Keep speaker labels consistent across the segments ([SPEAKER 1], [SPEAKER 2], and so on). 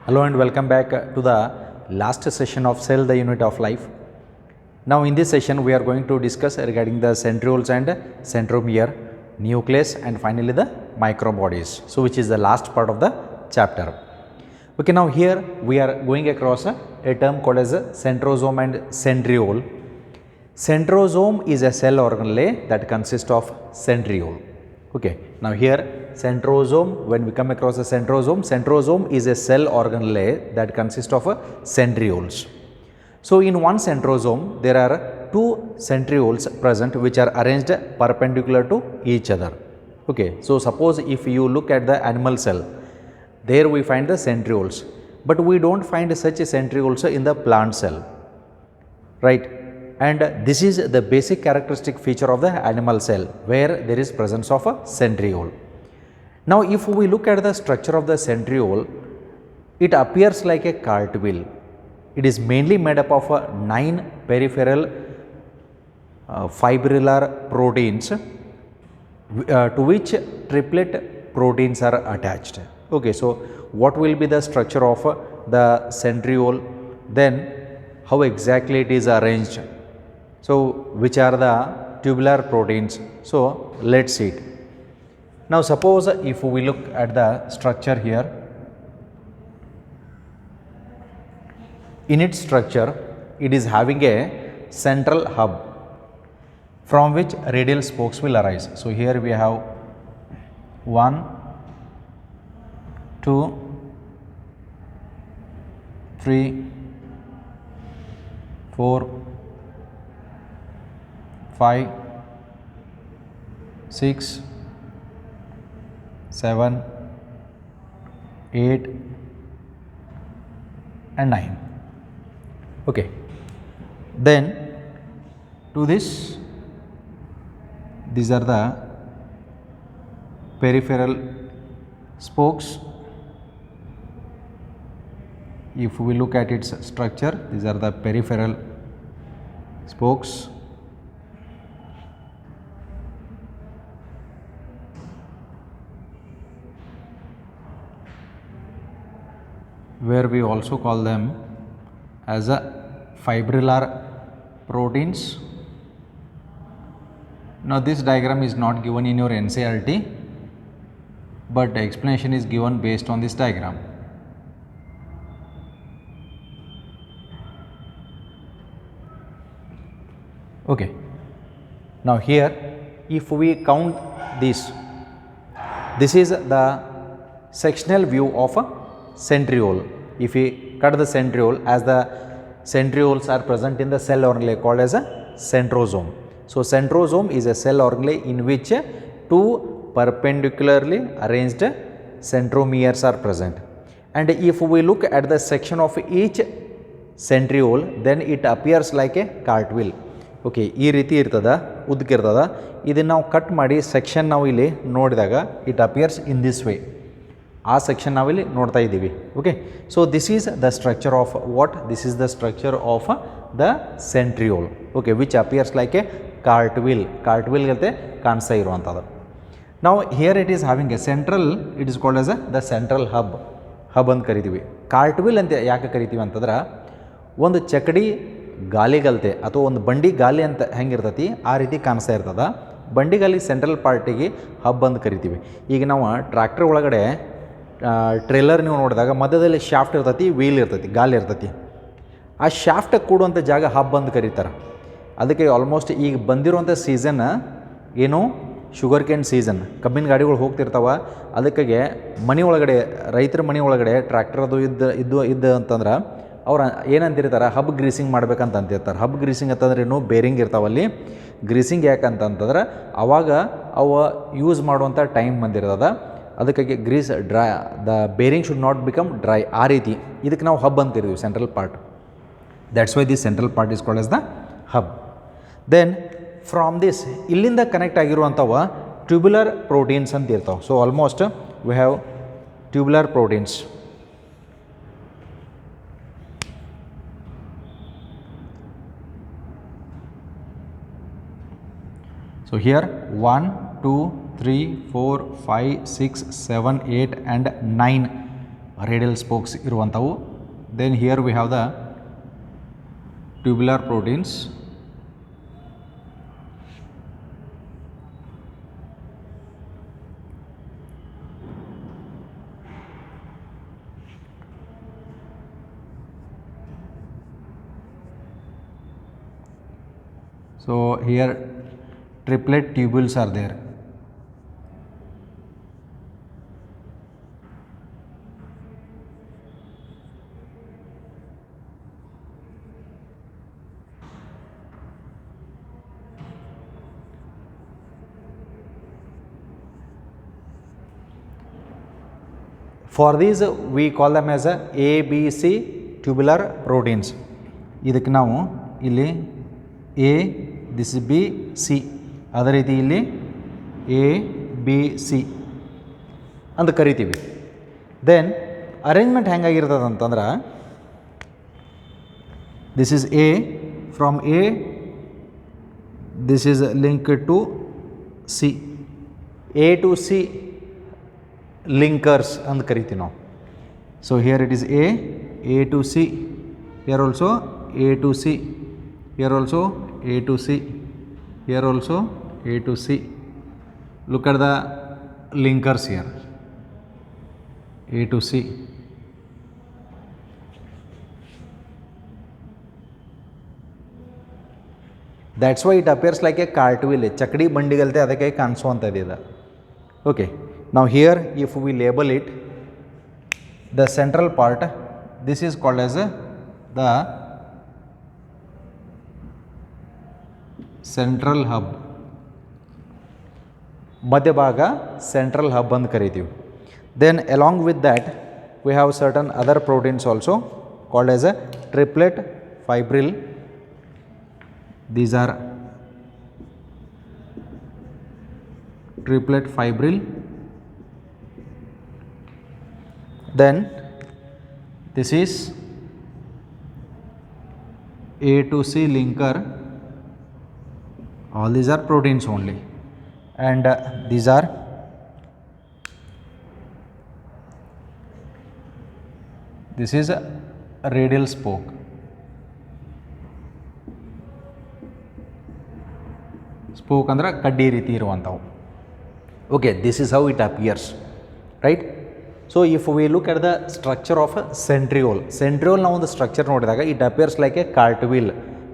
[SPEAKER 1] Hello and welcome back to the last session of Cell the Unit of Life. Now in this session we are going to discuss regarding the centrioles and centromere, nucleus and finally the microbodies. So which is the last part of the chapter. Okay, now here we are going across a term called as centrosome and centriole. Centrosome is a cell organelle that consists of centriole. Okay, now here centrosome, when we come across a centrosome is a cell organelle that consists of centrioles. So in one centrosome there are two centrioles present which are arranged perpendicular to each other. Okay, so suppose if you look at the animal cell, there we find the centrioles, but we don't find such centrioles in the plant cell, right? And this is the basic characteristic feature of the animal cell where there is presence of a centriole. Now if we look at the structure of the centriole, it appears like a cartwheel. It is mainly made up of 9 peripheral fibrillar proteins to which triplet proteins are attached. Okay, so what will be the structure of the centriole, then how exactly it is arranged, so which are the tubular proteins. So let's see it. Now suppose if we look at the structure here, in its structure it is having a central hub from which radial spokes will arise. So here we have 1, 2, 3, 4, 5, 6, 7, 8 and 9. Okay, then to this, these are the peripheral spokes. If we look at its structure, these are the peripheral spokes. Where we also call them as a fibrillar proteins. Now this diagram is not given in your NCERT, but the explanation is given based on this diagram. Okay, now here if we count this is the sectional view of a centriole. If we cut the centriole, as the centrioles are present in the cell organelle called as a centrosome. So centrosome is a cell organelle in which two perpendicularly arranged centromeres are present. And if we look at the section of each centriole, then it appears like a cartwheel. Okay, ಈ ರೀತಿ ಇರ್ತದ, ಉದ್ದಕ್ಕಿರ್ತದ. ಇದನ್ನು ನಾವು cut ಮಾಡಿ section ನಾವು ಇಲ್ಲಿ ನೋಡಿದಾಗ it appears in this way. ಆ ಸೆಕ್ಷನ್ ನಾವಿಲ್ಲಿ ನೋಡ್ತಾ ಇದ್ದೀವಿ. Okay, so this is the structure of what, this is the structure of the centriole. Okay, which appears like a cartwheel. Cartwheel ಗತೆ ಕಾಣಿಸ್ತಾ ಇರುವಂಥದ್ದು. ನಾವು here it is having a central, it is called as the central hub ಅಂತ ಕರಿತೀವಿ. ಕಾರ್ಟ್ವಿಲ್ ಅಂತ ಯಾಕೆ ಕರಿತೀವಿ ಅಂತಂದ್ರೆ, ಒಂದು ಚಕಡಿ ಗಾಲಿಗಲ್ತೆ ಅಥವಾ ಒಂದು ಬಂಡಿ ಗಾಲಿ ಅಂತ ಹೆಂಗಿರ್ತತಿ ಆ ರೀತಿ ಕಾಣಿಸ್ತಾ ಇರ್ತದ. ಬಂಡಿಗಾಲಿ ಸೆಂಟ್ರಲ್ ಪಾರ್ಟಿಗೆ ಹಬ್ ಅಂತ ಕರಿತೀವಿ. ಈಗ ನಾವು ಟ್ರ್ಯಾಕ್ಟರ್ ಒಳಗಡೆ ಟ್ರೇಲರ್ ನೀವು ನೋಡಿದಾಗ ಮಧ್ಯದಲ್ಲಿ ಶಾಫ್ಟ್ ಇರ್ತೈತಿ, ವೀಲ್ ಇರ್ತೈತಿ, ಗಾಲಿ ಇರ್ತೈತಿ. ಆ ಶಾಫ್ಟ್ ಕೂಡುವಂಥ ಜಾಗ ಹಬ್ ಅಂತ ಕರೀತಾರೆ. ಅದಕ್ಕೆ ಆಲ್ಮೋಸ್ಟ್ ಈಗ ಬಂದಿರುವಂಥ ಸೀಸನ್ ಏನು, ಶುಗರ್ ಕೇನ್ ಸೀಸನ್, ಕಬ್ಬಿನ ಗಾಡಿಗಳು ಹೋಗ್ತಿರ್ತಾವೆ. ಅದಕ್ಕಾಗೆ ಮನೆ ಒಳಗಡೆ, ರೈತರ ಮನೆ ಒಳಗಡೆ ಟ್ರ್ಯಾಕ್ಟರ್ ಅದು ಇದ್ದು ಅಂತಂದ್ರೆ ಅವ್ರು ಏನಂತಿರ್ತಾರೆ, ಹಬ್ ಗ್ರೀಸಿಂಗ್ ಮಾಡ್ಬೇಕಂತ ಅಂತಿರ್ತಾರೆ. ಹಬ್ ಗ್ರೀಸಿಂಗ್ ಅಂತಂದ್ರೆ ಏನು, ಬೇರಿಂಗ್ ಇರ್ತಾವಲ್ಲಿ. ಗ್ರೀಸಿಂಗ್ ಯಾಕಂತಂತಂದ್ರೆ ಅವಾಗ ಅವು ಯೂಸ್ ಮಾಡುವಂಥ ಟೈಮ್ ಬಂದಿರ್ತದ. ಅದಕ್ಕಾಗಿ grease dry, the bearing should not become dry, ಆ ರೀತಿ ಇದಕ್ಕೆ ನಾವು ಹಬ್ ಅಂತಿರ್ತೀವಿ, central part. That's why this central part is called as the hub. Then from this, ಇಲ್ಲಿಂದ ಕನೆಕ್ಟ್ ಆಗಿರುವಂಥವು ಟ್ಯೂಬ್ಯುಲರ್ ಪ್ರೋಟೀನ್ಸ್ ಅಂತ ಇರ್ತಾವೆ. So almost we have tubular proteins. So here 1, 2, 3, 4, 5, 6, 7, 8 and 9 radial spokes ಇರುವಂಥವು. Then here we have the tubular proteins. So here triplet tubules are there. For these we call them as a ABC tubular proteins. ಇದಕ್ಕೆ ನಾವು ಇಲ್ಲಿ A, this is B, C, ಅದೇ ರೀತಿ ಇಲ್ಲಿ A, B, C ಅಂತ ಕರಿತೀವಿ. Then arrangement ಹೆಂಗಾಗಿರ್ತದೆ ಅಂತಂದ್ರೆ, this is A, from A this is linked to C, A to C linkers ಅಂತ ಕರಿತೀವಿ ನಾವು. So here it is A to C, here also A to C, here also A to C, here also A to C. Look at the linkers here, A to C. That's why it appears like a cartwheel, ಚಕ್ಕಡಿ ಬಂಡಿಗಲ್ತೆ ಅದಕ್ಕೆ ಕಾಣಿಸುವಂಥದ್ದು ಇದೆ. Okay, now here if we label it, the central part, this is called as the central hub. ಮಧ್ಯಭಾಗ central hub ಅಂತ ಕರಿತೀವಿ. Then along with that we have certain other proteins also called as a triplet fibril. These are triplet fibril. Then this is A to C linker. All these are proteins only, and these are this is a radial spoke. Spoke ಅಂದ್ರೆ ಕಡ್ಡಿ ರೀತಿ ಇರುವಂಥವು. Okay, this is how it appears, right? So if we look at the structure of a centriole, centriole ನಾವು ಒಂದು structure ನೋಡಿದಾಗ it appears like a cartwheel.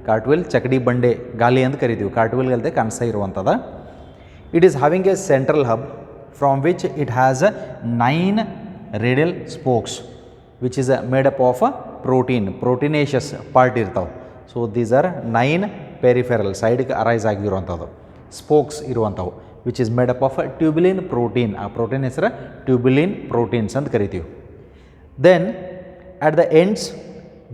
[SPEAKER 1] ಕಾರ್ಟ್ವಿಲ್ ಚಕಡಿ ಬಂಡೆ ಗಾಲಿ ಅಂತ ಕರಿತೀವಿ. ಕಾರ್ಟ್ವಿಲ್ ಗಲ್ದೆ ಕಾಣಿಸ್ತಾ ಇರುವಂಥದ್ದು. It is having a central hub from which it has 9 radial spokes which is made up of proteinaceous part ಇರ್ತಾವೆ. ಸೊ ದೀಸ್ ಆರ್ 9 ಪೆರಿಫೆರಲ್ ಸೈಡ್ಗೆ ಅರೈಸ್ ಆಗಿರುವಂಥದ್ದು ಸ್ಪೋಕ್ಸ್ ಇರುವಂಥವು which is made up of tubulin protein. ಆ protein ಹೆಸರು tubulin proteins ಅಂತ ಕರಿತೀವಿ. Then at the ends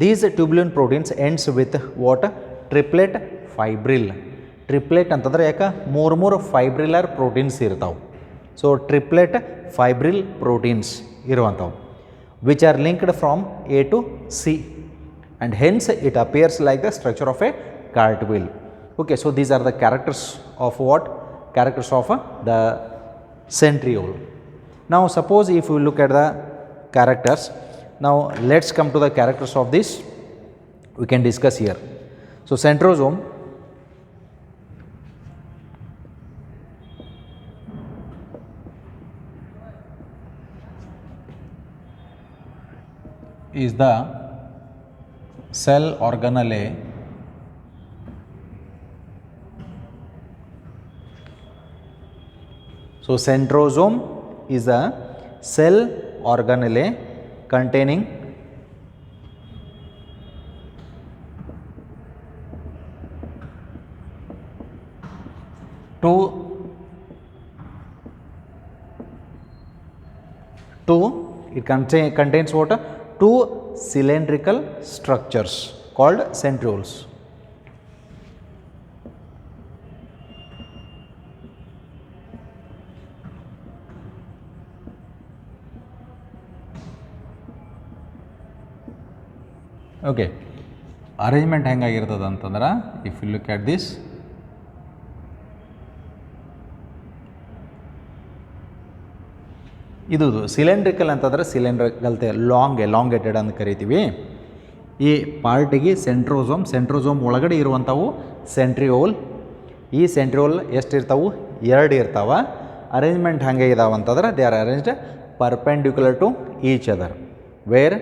[SPEAKER 1] these tubulin proteins ends with what? Triplet fibril. Triplet ಅಂತಂದ್ರೆ ಯಾಕೆ ಮೂರು ಫೈಬ್ರಿಲರ್ ಪ್ರೋಟೀನ್ಸ್ ಇರ್ತಾವೆ. ಸೊ ಟ್ರಿಪ್ಲೆಟ್ ಫೈಬ್ರಿಲ್ ಪ್ರೋಟೀನ್ಸ್ ಇರುವಂಥವು which are linked from A to C and hence it appears like the structure of a cartwheel. Okay, so these are the characters of what? Characters of the centriole. Now suppose if you look at the characters, now let's come to the characters of this, we can discuss here. So centrosome is the cell organelle so centrosome is a cell organelle containing two it contains what? Two cylindrical structures called centrioles. Okay, arrangement ಹೆಂಗಾಗಿರ್ತದೆ ಅಂತಂದ್ರೆ if you look at this, ಇದು cylindrical ಅಂತಂದರೆ ಸಿಲಿಂಡ್ರಿಕಲ್ತೆ ಲಾಂಗೇಟೆಡ್ ಅಂತ ಕರಿತೀವಿ. ಈ ಪಾರ್ಟಿಗೆ centrosome ಒಳಗಡೆ ಇರುವಂಥವು centriole. ಈ centriole ಎಷ್ಟಿರ್ತಾವೆ? 2 ಇರ್ತಾವೆ. ಅರೇಂಜ್ಮೆಂಟ್ ಹಾಗೆ ಇದಾವೆ ಅಂತಂದ್ರೆ they are arranged perpendicular to each other, where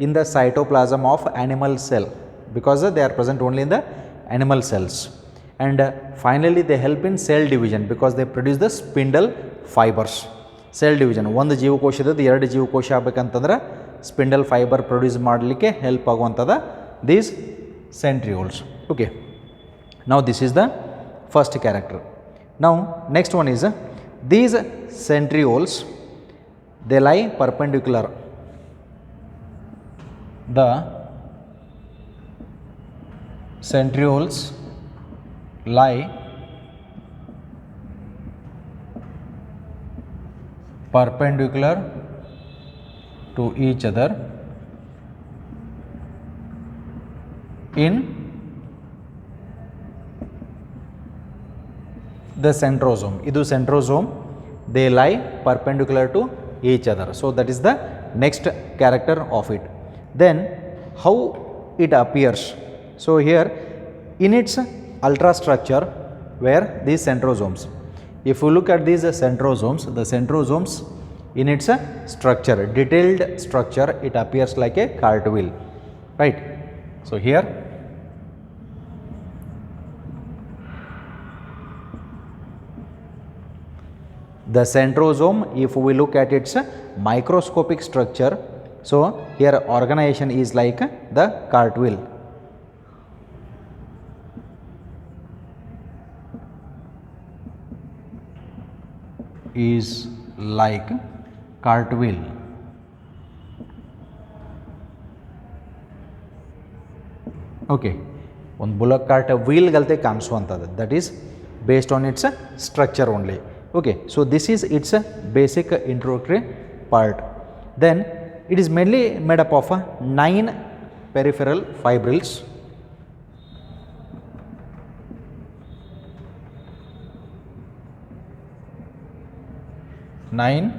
[SPEAKER 1] in the cytoplasm of animal cell, because they are present only in the animal cells. And finally they help in cell division because they produce the spindle fibers. Cell division, ಒಂದು ಜೀವಕೋಶದ 2 ಜೀವಕೋಶ ಆಗಬೇಕಂತಂದ್ರೆ spindle fibre produce ಮಾಡಲಿಕ್ಕೆ help ಆಗುವಂಥದ್ದು these centrioles. Okay, now this is the first character. Now next one is these centrioles, they lie perpendicular. The centrioles lie perpendicular to each other in the centrosome. Idu centrosome, they lie perpendicular to each other. So that is the next character of it. Then how it appears? So here in its ultrastructure, where these centrosomes, if you look at these centrosomes, the centrosomes in its structure, detailed structure, it appears like a cartwheel, right? So here the centrosome, if we look at its microscopic structure, so here organization is like the cartwheel. Is like cartwheel. Okay, ಒಂದು bullock cart wheel ಗಲ್ತೆ ಕಾಣಿಸುವಂಥದ್ದು, that is based on its structure only. Okay, so this is its basic introductory part. Then it is mainly made up of 9 peripheral fibrils. 9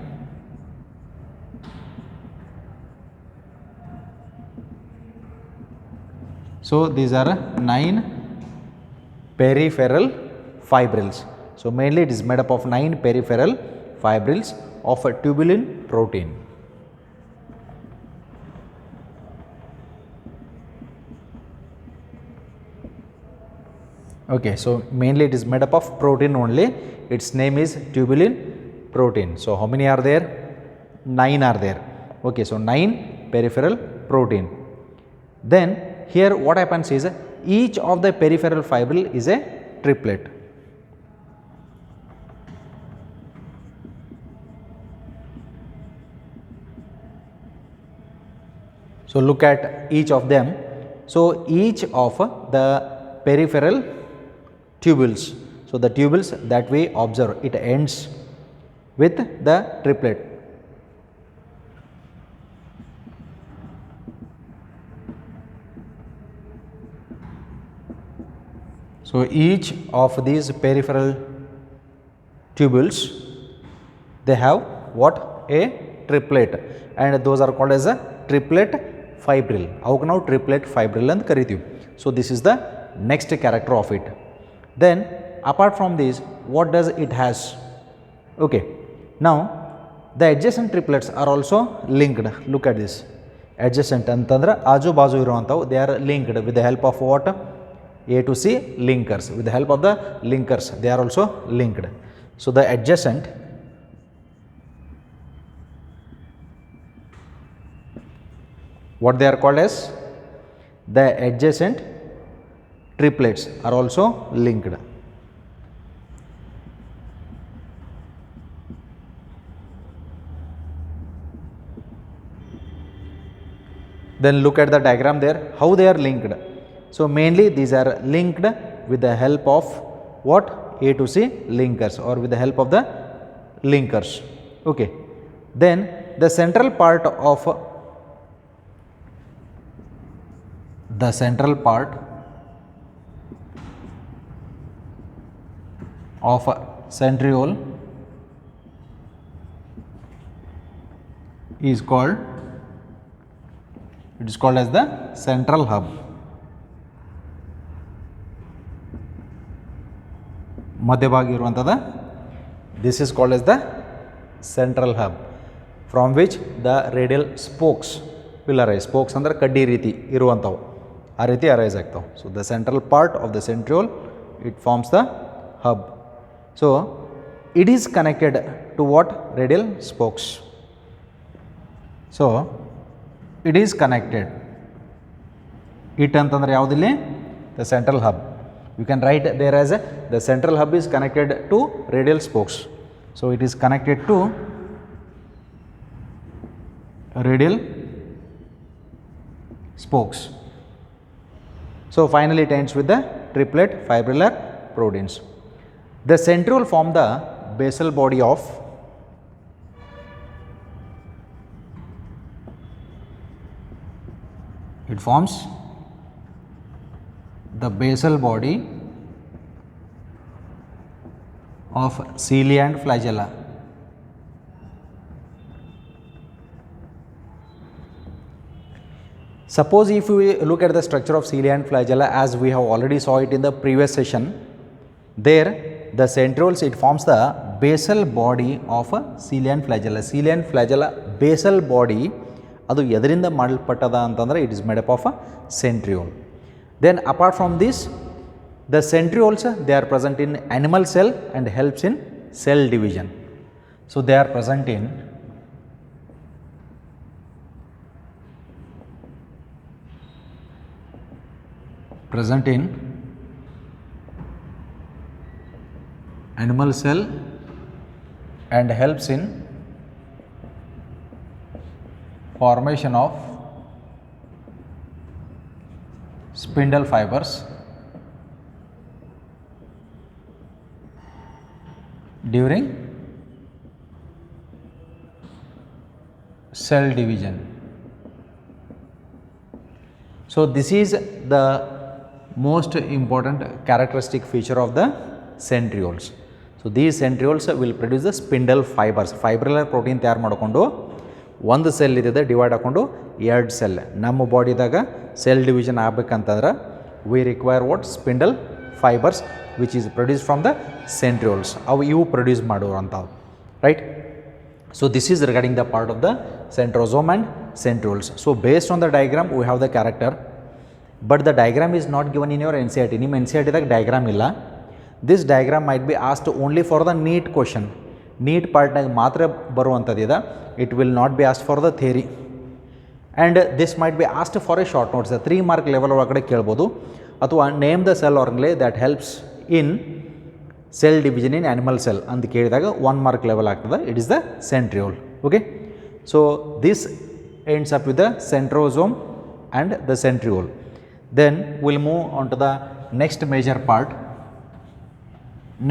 [SPEAKER 1] so these are 9 peripheral fibrils. So mainly it is made up of 9 peripheral fibrils of a tubulin protein. Okay, so mainly it is made up of protein only. Its name is tubulin protein. So how many are there? 9 are there. Okay, so 9 peripheral protein. Then here what happens is each of the peripheral fibril is a triplet. So look at each of them. So each of the peripheral tubules, so the tubules that we observe, it ends with the triplet. So each of these peripheral tubules, they have what? A triplet, and those are called as a triplet fibril. Avukku ನಾವು triplet fibril ಅಂತ ಕರಿತೀವಿ. So this is the next character of it. Then apart from this, what does it has? Okay, now the adjacent triplets are also linked. Look at this. Adjacent ಅಂತಂದ್ರೆ ಆಜು ಬಾಜು ಇರುವಂಥವು, they are linked with the help of what? A to C linkers. With the help of the linkers, they are also linked. So the adjacent, what they are called as? The adjacent triplets are also linked. Then look at the diagram there, how they are linked. So mainly these are linked with the help of what? A to C linkers, or with the help of the linkers. Okay, then the central part of centriole is called, it is called as the central hub. ಮಧ್ಯಭಾಗ ಇರುವಂಥದ, this is called as the central hub, from which the radial spokes will arise. Spokes ಅಂದರೆ ಕಡ್ಡಿ ರೀತಿ ಇರುವಂಥವು, ಆ ರೀತಿ arise ಆಗ್ತಾವೆ. So the central part of the centriole, it forms the hub. So it is connected to what? Radial spokes. So it is connected, it ಅಂತಂದ್ರೆ ಯಾವುದಿಲ್ಲಿ? The central hub. You can write there as the central hub is connected to radial spokes. So it is connected to radial spokes. So finally it ends with the triplet fibrillar proteins. The centriole form the basal body of it forms the basal body of cilia and flagella. Suppose if we look at the structure of cilia and flagella as we have already saw it in the previous session, there the centrioles, it forms the basal body of a cilia and flagella. Cilia and flagella basal body ಅದು ಎದರಿಂದ ಮಾಡಲ್ಪಟ್ಟದ ಅಂತಂದರೆ it is made up of a centriole. Then apart from this, the centrioles, they are present in animal cell and helps in cell division. So they are present in animal cell and helps in formation of spindle fibers during cell division. So this is the most important characteristic feature of the centrioles. So these centrioles will produce the spindle fibers. Fibrillar protein ತಯಾರು ಮಾಡಿಕೊಂಡು ಒಂದು cell ಇದೆ divide ಹಾಕೊಂಡು ಎರಡು cell. ನಮ್ಮ ಬಾಡಿದಾಗ cell division ಆಗಬೇಕಂತಂದ್ರೆ we require what? Spindle fibres which is produce from the centrioles. ಅವು ಇವು ಪ್ರೊಡ್ಯೂಸ್ ಮಾಡುವಂಥವು, right? So this is regarding the part of the centrosome and centrioles. So based on the diagram we have the character, but the diagram is not given in your NCERT. ನಿಮ್ಮ NCERT ದಾಗ diagram ಇಲ್ಲ. This diagram might be asked only for the NEET question. NEET ಪಾರ್ಟ್ನಾಗ ಮಾತ್ರ ಬರುವಂಥದ್ದಿದೆ. It will not be asked for the theory, and this might be asked for a short notes. 3 mark level ಒಳಗಡೆ ಕೇಳ್ಬೋದು, ಅಥವಾ name the cell organelle that helps in cell division in animal cell ಅಂತ ಕೇಳಿದಾಗ 1 mark level ಆಗ್ತದೆ. It is the centriole. Okay, so this ends up with the centrosome and the centriole. Then we'll move on to the next major part.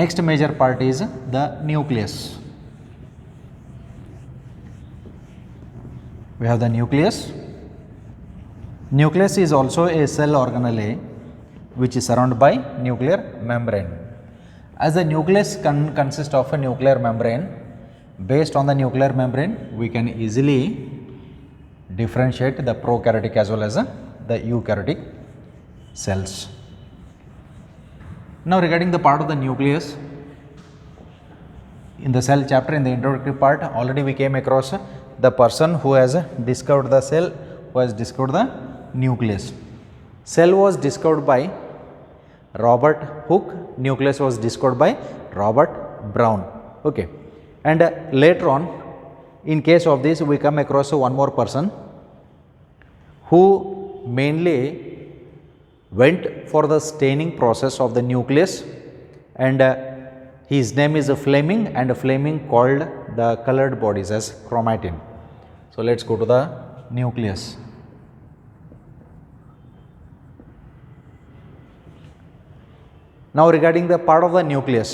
[SPEAKER 1] Next major part is the nucleus. We have the nucleus. Nucleus is also a cell organelle which is surrounded by nuclear membrane. As the nucleus consists of a nuclear membrane, based on the nuclear membrane we can easily differentiate the prokaryotic as well as the eukaryotic cells. Now regarding the part of the nucleus, in the cell chapter, in the introductory part, already we came across the person who has discovered the cell, who has discovered the nucleus. Cell was discovered by Robert Hooke, nucleus was discovered by Robert Brown. Okay, and later on, in case of this, we come across one more person who mainly went for the staining process of the nucleus, and his name is Fleming, and Fleming called the colored bodies as chromatin. So let's go to the nucleus. Now regarding the part of the nucleus,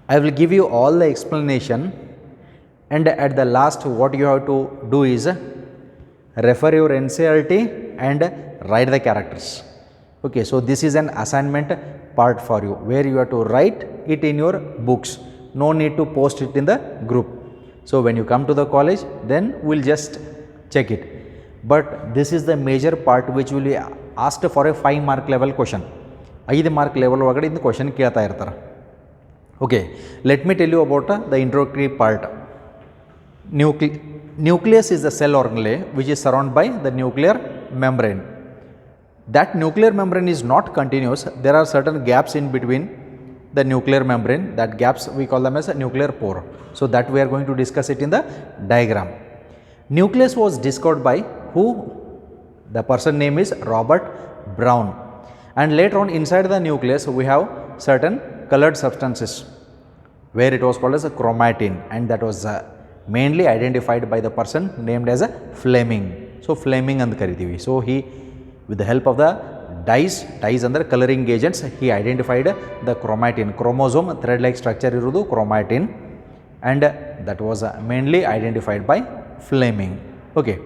[SPEAKER 1] I will give you all the explanation, and at the last what you have to do is refer your NCERT and write the characters. Okay, so this is an assignment part for you where you have to write it in your books. No need to post it in the group. So when you come to the college, then we'll just check it. But this is the major part which will be asked for a 5 mark level question. 5 mark level ಒಳಗಡೆ ಇಂದ question ಕೇಳ್ತಾ ಇರ್ತಾರೆ. Okay, let me tell you about the introductory part. Nucleus is the cell organelle which is surrounded by the nuclear membrane. That nuclear membrane is not continuous. There are certain gaps in between the nuclear membrane. That gaps we call them as a nuclear pore. So that we are going to discuss it in the diagram. Nucleus was discovered by who? The person name is Robert Brown. And later on inside the nucleus we have certain colored substances where it was called as a chromatin, and that was mainly identified by the person named as a Fleming. So Fleming and karitivi. So he, with the help of the dyes under coloring agents, he identified the chromatin. Chromosome thread like structure irudu chromatin, and that was mainly identified by Fleming. Okay,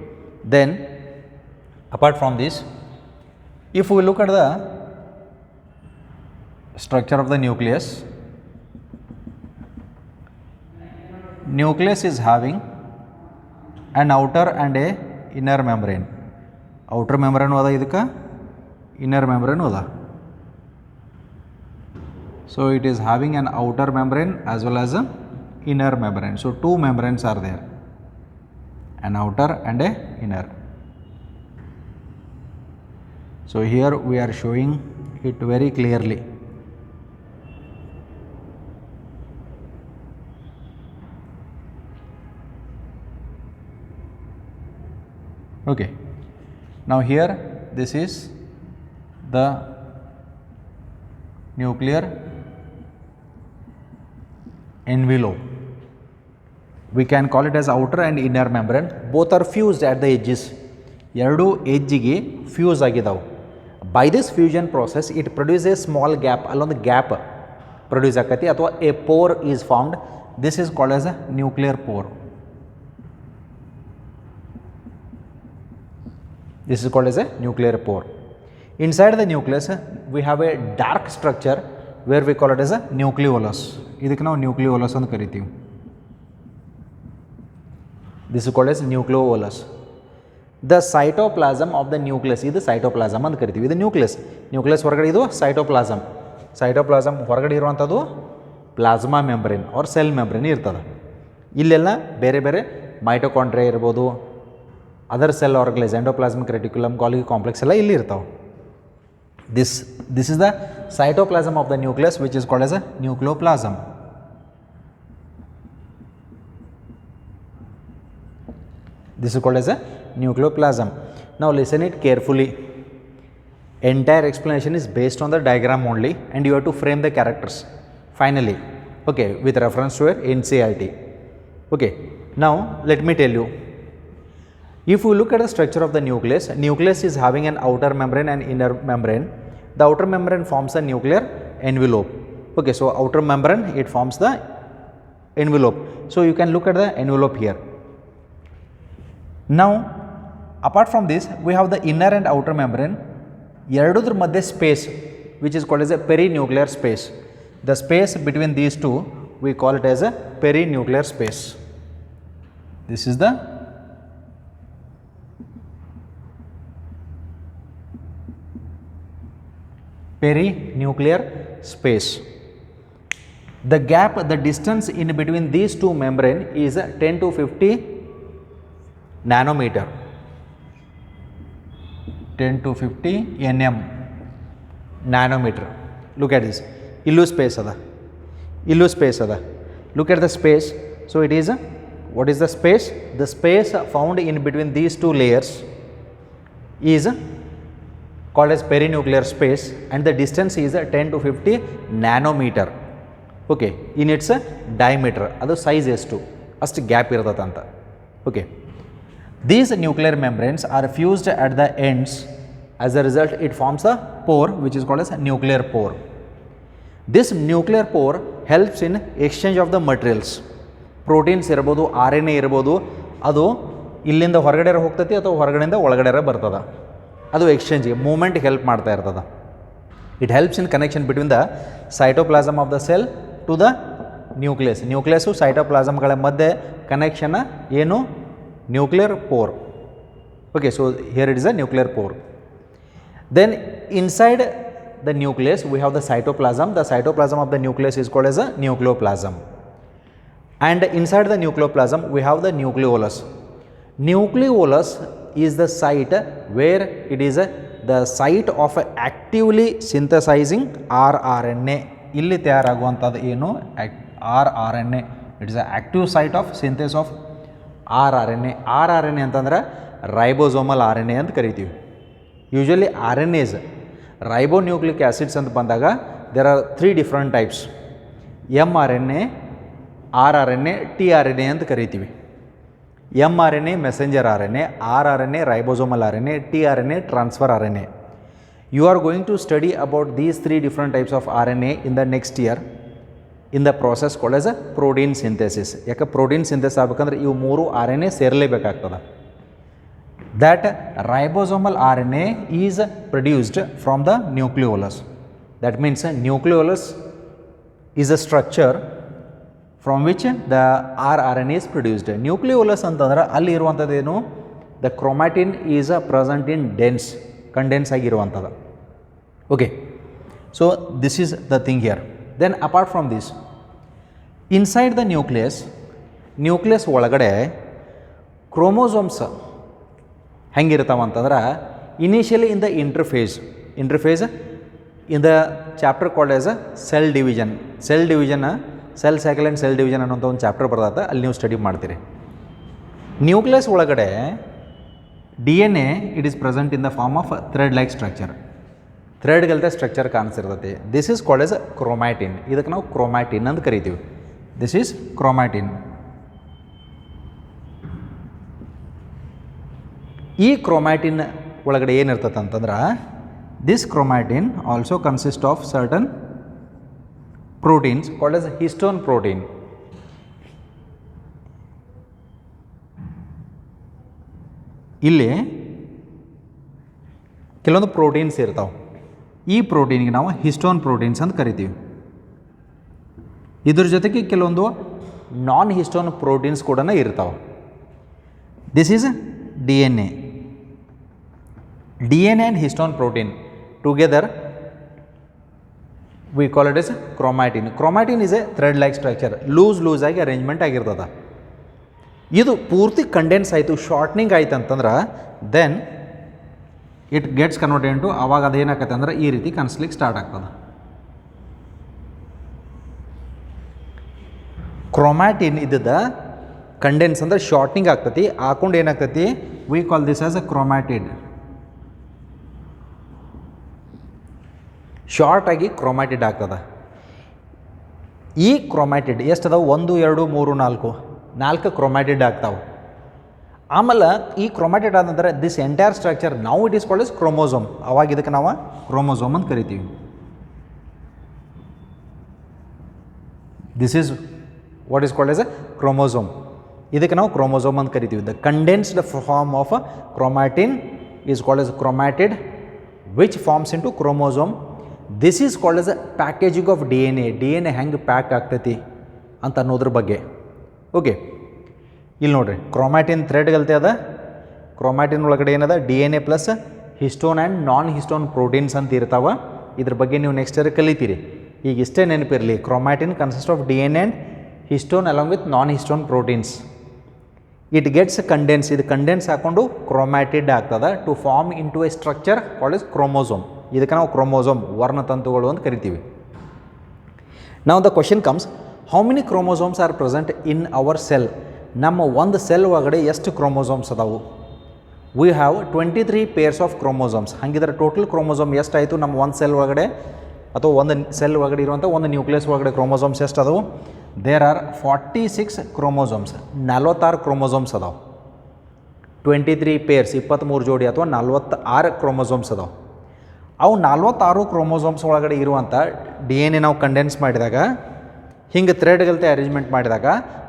[SPEAKER 1] then apart from this, if we look at the structure of the nucleus, nucleus is having an outer and a inner membrane. Outer membrane oda idika, inner membrane oda. So it is having an outer membrane as well as an inner membrane. So two membranes are there, an outer and a inner. So here we are showing it very clearly. Okay, now here this is the nuclear envelope. We can call it as outer and inner membrane. Both are fused at the edges. ಎರಡು ಎಡ್ಜಿಗೆ fuse ಆಗಿದಾವೆ. By this fusion process it produces a small gap. ಅಲ್ಲೊಂದು gap produce ಆಕತಿ ಅಥವಾ a pore is formed. This is called as a nuclear pore. This is called as a nuclear pore. Inside the nucleus we have a dark structure where we call it as a nucleolus. ಇದಕ್ಕೆ ನಾವು nucleolus ಅಂತ ಕರಿತೀವಿ. This is called as nucleolus. The cytoplasm of the nucleus, ಇದು cytoplasm ಅಂತ ಕರಿತೀವಿ. ಇದು nucleus ಹೊರಗಡೆ ಇದು cytoplasm ಹೊರಗಡೆ ಇರುವಂಥದ್ದು plasma membrane or cell membrane ಇರ್ತದೆ. ಇಲ್ಲೆಲ್ಲ ಬೇರೆ ಬೇರೆ ಮೈಟೋಕಾಂಡ್ರಿಯಾ ಇರ್ಬೋದು, other cell organelles, endoplasmic reticulum, Golgi complex ಎಲ್ಲ ಇಲ್ಲಿ ಇರ್ತಾವೆ. This is the cytoplasm of the nucleus which is called as a nucleoplasm. This is called as a nucleoplasm. Now listen it carefully. Entire explanation is based on the diagram only, and you have to frame the characters finally, okay, with reference to your NCERT. Okay, now let me tell you, if we look at the structure of the nucleus is having an outer membrane and inner membrane. The outer membrane forms a nuclear envelope. Okay, so outer membrane, it forms the envelope. So you can look at the envelope here. Now apart from this we have the inner and outer membrane. ಎರಡೂದ್ರ ಮಧ್ಯೆ space which is called as a perinuclear space. The space between these two we call it as a perinuclear space. This is the perinuclear space. The gap, the distance in between these two membrane is 10 to 50 nanometer. 10 to 50 nm nanometer. Look at this. Illu space ada. Look at the space. So it is what is the space? The space found in between these two layers is called as perinuclear space, and the distance is 10 to 50 nanometer. Okay, in its diameter, adu size ಎಷ್ಟು ಅಷ್ಟು gap ಇರತಂತ. Okay, these nuclear membranes are fused at the ends. As a result it forms a pore which is called as a nuclear pore. This nuclear pore helps in exchange of the materials. Proteins ಇರಬಹುದು, RNA ಇರಬಹುದು, ಅದು ಇಲ್ಲಿಂದ ಹೊರಗಡೆ ಹೋಗ್ತೈತಿ ಅಥವಾ ಹೊರಗಡೆಯಿಂದ ಒಳಗಡೆ ಬರ್ತದ. ಅದು ಎಕ್ಸ್ಚೇಂಜ್ ಮೂವ್ಮೆಂಟ್ ಹೆಲ್ಪ್ ಮಾಡ್ತಾ ಇರ್ತದೆ. It helps in connection between the cytoplasm of the cell to the nucleus. Nucleus ಸೈಟೋಪ್ಲಾಸಮ್ಗಳ ಮಧ್ಯೆ ಕನೆಕ್ಷನ್ ಏನು? Nuclear pore. Okay, so here it is a nuclear pore. Then inside the nucleus we have the cytoplasm. The cytoplasm of the nucleus is called as a nucleoplasm, and inside the nucleoplasm we have the nucleolus. Nucleolus is the site where it is the site of actively synthesizing rRNA. ಇಲ್ಲಿ ತಯಾರಾಗುವಂಥದ್ದು ಏನು? rRNA. It is the active site of synthesis of rRNA. rRNA ಅಂತಂದ್ರೆ ribosomal RNA ಅಂತ ಕರಿತೀವಿ. Usually RNAs ribonucleic acids ಅಂತ ಬಂದಾಗ there are 3 different types. mRNA, rRNA, tRNA ಅಂತ ಕರಿತೀವಿ. mRNA messenger RNA, rRNA ribosomal RNA, tRNA transfer RNA. You are going to study about these 3 different types of RNA in the next year in the process called as a protein synthesis. ಯಾಕೆ protein synthesis ಆಗಬೇಕಂದ್ರೆ ಇವು 3 RNA ಸೇರಲೇಬೇಕಾಗ್ತದೆ. That ribosomal RNA is produced from the nucleolus. That means nucleolus is a structure from which the rRNA is produced. Nucleolus ಅಂತಂದ್ರೆ ಅಲ್ಲಿ ಇರುವಂಥದ್ದೇನು? The chromatin is present in dense, condense ಆಗಿರುವಂಥದ್ದು. Okay, so this is the thing here. Then apart from this, inside the nucleus ಒಳಗಡೆ chromosomes ಹೆಂಗಿರ್ತಾವ ಅಂತಂದ್ರೆ initially in the interface in the chapter called as a cell division. Cell cycle and sell division ಅನ್ನೋಂಥ ಒಂದು chapter ಬರ್ತದೆ, ಅಲ್ಲಿ ನೀವು study ಮಾಡ್ತೀರಿ. Nucleus ಒಳಗಡೆ DNA it is present in the form of thread like structure. ಥ್ರೆಡ್ಗಲ್ದೆ structure ಕಾಣಿಸಿರ್ತೈತಿ. This is called as a chromatin. ಇದಕ್ಕೆ ನಾವು ಕ್ರೋಮ್ಯಾಟಿನ್ ಅಂತ ಕರಿತೀವಿ. This is chromatin. ಈ ಕ್ರೋಮ್ಯಾಟಿನ್ ಒಳಗಡೆ ಏನಿರ್ತದೆ ಅಂತಂದ್ರೆ this chromatin also consist of certain proteins called as histone protein. ಇಲ್ಲಿ ಕೆಲವೊಂದು ಪ್ರೋಟೀನ್ಸ್ ಇರ್ತಾವೆ. ಈ ಪ್ರೋಟೀನ್ಗೆ ನಾವು ಹಿಸ್ಟೋನ್ ಪ್ರೋಟೀನ್ಸ್ ಅಂತ ಕರಿತೀವಿ. ಇದ್ರ ಜೊತೆಗೆ ಕೆಲವೊಂದು ನಾನ್ ಹಿಸ್ಟೋನ್ ಪ್ರೋಟೀನ್ಸ್ ಕೂಡ ಇರ್ತಾವೆ. This is DNA and histone protein together we call it as chromatin. Chromatin is a thread like structure, loose ಆಗಿ ಅರೇಂಜ್ಮೆಂಟ್ ಆಗಿರ್ತದೆ. ಇದು ಪೂರ್ತಿ ಕಂಡೆನ್ಸ್ ಆಯಿತು, ಶಾರ್ಟ್ನಿಂಗ್ ಆಯ್ತು ಅಂತಂದ್ರೆ then it gets converted to, ಅವಾಗ ಅದೇನಾಗತ್ತೆ ಅಂದ್ರೆ ಈ ರೀತಿ ಕಾಣಿಸ್ಲಿಕ್ಕೆ ಸ್ಟಾರ್ಟ್ ಆಗ್ತದೆ. ಕ್ರೋಮ್ಯಾಟಿನ್ ಇದ್ದದ ಕಂಡೆನ್ಸ್ ಅಂದರೆ ಶಾರ್ಟ್ನಿಂಗ್ ಆಗ್ತತಿ, ಹಾಕೊಂಡು ಏನಾಗ್ತತಿ, we call this as a chromatid. Short ಆಗಿ ಕ್ರೋಮ್ಯಾಟಿಡ್ ಆಗ್ತದೆ. ಈ ಕ್ರೋಮ್ಯಾಟಿಡ್ ಎಷ್ಟು ಅದಾವೆ? 1 2 3 4 ಕ್ರೋಮ್ಯಾಟಿಡ್ ಆಗ್ತಾವೆ. ಆಮೇಲೆ ಈ ಕ್ರೋಮ್ಯಾಟಿಡ್ ಆದ ನಂತರ ದಿಸ್ ಎಂಟೈರ್ ಸ್ಟ್ರಕ್ಚರ್ ನಾವು it is called is chromosome. ಅವಾಗ ಇದಕ್ಕೆ ನಾವು ಕ್ರೋಮೋಸೋಮ್ ಅಂತ ಕರಿತೀವಿ. This is what is called as a chromosome. ಇದಕ್ಕೆ ನಾವು ಕ್ರೋಮೋಸೋಮ್ ಅಂತ ಕರಿತೀವಿ. The condensed form of chromatin is called as chromatid which forms in to chromosome. This is called as a packaging of DNA ಹೆಂಗೆ pack ಆಗ್ತೈತಿ ಅಂತ ಅನ್ನೋದ್ರ ಬಗ್ಗೆ. Okay, ಇಲ್ಲಿ ನೋಡಿರಿ, ಕ್ರೋಮ್ಯಾಟಿನ್ ಥ್ರೆಡ್ಗಲ್ತೆ ಅದ. ಕ್ರೋಮ್ಯಾಟಿನ್ ಒಳಗಡೆ ಏನದ? DNA plus histone and non histone proteins ಅಂತ ಇರ್ತಾವೆ. ಇದ್ರ ಬಗ್ಗೆ ನೀವು ನೆಕ್ಸ್ಟ್ ಇಯರ್ ಕಲಿತೀರಿ. ಈಗ ಇಷ್ಟೇ ನೆನಪಿರಲಿ, chromatin consist of DNA and histone along with non histone proteins. It gets condense. ಇದು ಕಂಡೆನ್ಸ್ ಹಾಕೊಂಡು ಕ್ರೋಮ್ಯಾಟಿಡ್ ಆಗ್ತದೆ to form into a structure called is chromosome. ಇದಕ್ಕೆ ನಾವು ಕ್ರೋಮೋಸೋಮ್, ವರ್ಣತಂತುಗಳು ಅಂತ ಕರಿತೀವಿ. ನಾವು the question comes, how many chromosomes are present in our cell? ನಮ್ಮ ಒಂದು ಸೆಲ್ ಒಳಗಡೆ ಎಷ್ಟು ಕ್ರೋಮೋಸೋಮ್ಸ್ ಅದಾವು? We have 23 pairs of chromosomes. ಹಾಗಿದ್ರೆ ಟೋಟಲ್ ಕ್ರೋಮೋಸೋಮ್ ಎಷ್ಟಾಯಿತು ನಮ್ಮ ಒಂದು ಸೆಲ್ ಒಳಗಡೆ, ಅಥವಾ ಒಂದು ಸೆಲ್ ಒಳಗಡೆ ಇರುವಂಥ ಒಂದು ನ್ಯೂಕ್ಲಿಯಸ್ ಒಳಗಡೆ ಕ್ರೋಮೋಸೋಮ್ಸ್ ಎಷ್ಟು ಅದಾವು? There are 46 chromosomes. 46 ಕ್ರೋಮೋಸೋಮ್ಸ್ ಅದಾವೆ. 23 pairs 23 ಜೋಡಿ ಅಥವಾ 46 ಕ್ರೋಮೋಸೋಮ್ಸ್ ಅದಾವೆ. ಅವು 46 ಕ್ರೋಮೋಸೋಮ್ಸ್ ಒಳಗಡೆ ಇರುವಂಥ DNA ನಾವು ಕಂಡೆನ್ಸ್ ಮಾಡಿದಾಗ, ಹಿಂಗೆ ಥ್ರೆಡ್ಗಲ್ತೆ ಅರೇಂಜ್ಮೆಂಟ್ ಮಾಡಿದಾಗ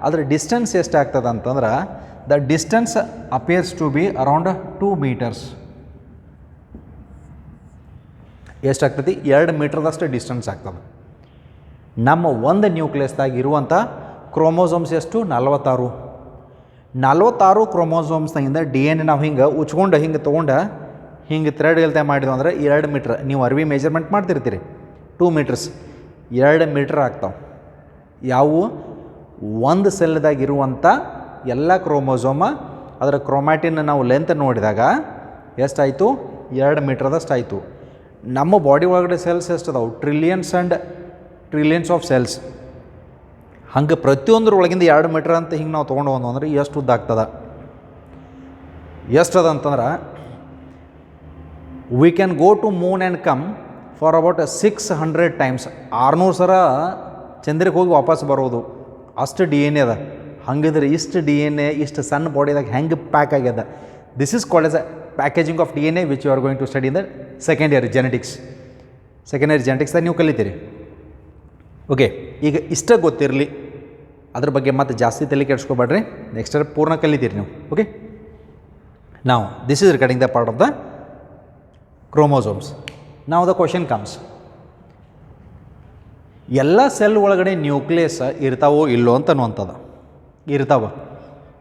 [SPEAKER 1] ಅದರ ಡಿಸ್ಟೆನ್ಸ್ ಎಷ್ಟಾಗ್ತದೆ ಅಂತಂದ್ರೆ, the distance appears to be around 2 meters. ಎಷ್ಟಾಗ್ತದೆ? 2 ಮೀಟರ್ದಷ್ಟು ಡಿಸ್ಟೆನ್ಸ್ ಆಗ್ತದೆ. ನಮ್ಮ ಒಂದು ನ್ಯೂಕ್ಲಿಯಸ್ದಾಗ ಇರುವಂಥ ಕ್ರೋಮೋಸೋಮ್ಸ್ ಎಷ್ಟು 46. 46 ಕ್ರೋಮೋಸೋಮ್ಸ್ನಾಗಿಂದ ಡಿ ಎನ್ ಎ ನಾವು ಹಿಂಗೆ ಉಚ್ಕೊಂಡು ಹಿಂಗೆ ತೊಗೊಂಡು ಹಿಂಗೆ ಥ್ರೆಡ್ ಇಲ್ತೆ ಮಾಡಿದ್ವು ಅಂದ್ರೆ 2 ಮೀಟ್ರ್. ನೀವು ಅರ್ವಿ ಮೆಜರ್ಮೆಂಟ್ ಮಾಡ್ತಿರ್ತೀರಿ 2 ಮೀಟರ್ಸ್, 2 ಮೀಟ್ರ್ ಆಗ್ತಾವೆ. ಯಾವುವು ಒಂದು ಸೆಲ್ದಾಗ ಇರುವಂಥ ಎಲ್ಲ ಕ್ರೋಮೋಸೋಮ ಅದರ ಕ್ರೋಮ್ಯಾಟಿನ್ ನಾವು ಲೆಂತ್ ನೋಡಿದಾಗ ಎಷ್ಟಾಯಿತು? 2 ಮೀಟ್ರದಷ್ಟು ಆಯಿತು. ನಮ್ಮ ಬಾಡಿ ಒಳಗಡೆ ಸೆಲ್ಸ್ ಎಷ್ಟು ಅದಾವೆ? Trillions and trillions of cells. ಹಂಗೆ ಪ್ರತಿಯೊಂದ್ರ ಒಳಗಿಂದ 2 ಮೀಟ್ರ್ ಅಂತ ಹಿಂಗೆ ನಾವು ತೊಗೊಂಡು ಹೋಗೋದು ಅಂದ್ರೆ ಎಷ್ಟು ಉದ್ದ ಆಗ್ತದೆ? ಎಷ್ಟು ಅದ ಅಂತಂದ್ರೆ we can go to moon and come for about 600 times. 600 ಸಲ ಚಂದ್ರಕ್ಕೆ ಹೋಗಿ ವಾಪಸ್ ಬರೋದು, ಅಷ್ಟು ಡಿ ಎನ್ ಎ ಅದ. ಹಂಗಿದ್ರೆ ಇಷ್ಟು ಡಿ ಎನ್ ಎ ಇಷ್ಟು ಸಣ್ಣ ಬಾಡಿದಾಗ ಹೆಂಗೆ ಪ್ಯಾಕ್ ಆಗ್ಯದ? This is called as a packaging of D N A which you are going to study in the second year genetics. Second year ಜೆನೆಟಿಕ್ಸ್ದಾಗ ನೀವು ಕಲಿತೀರಿ. ಓಕೆ, ಈಗ ಇಷ್ಟ ಗೊತ್ತಿರಲಿ, ಅದ್ರ ಬಗ್ಗೆ ಮತ್ತೆ ಜಾಸ್ತಿ ತಲೆ ಕೆಡಿಸ್ಕೊಬೇಡ್ರಿ. ನೆಕ್ಸ್ಟ್ ಇಯರ್ ಪೂರ್ಣ ಕಲಿತೀರಿ ನೀವು. ಓಕೆ, ನಾವು this is regarding the part of the chromosomes. ನಾವು ದ ಕ್ವಶನ್ ಕಮ್ಸ್, ಎಲ್ಲ ಸೆಲ್ ಒಳಗಡೆ ನ್ಯೂಕ್ಲಿಯಸ್ ಇರ್ತಾವೋ ಇಲ್ಲೋ ಅಂತ ಅನ್ನುವಂಥದ್ದು. ಇರ್ತಾವ,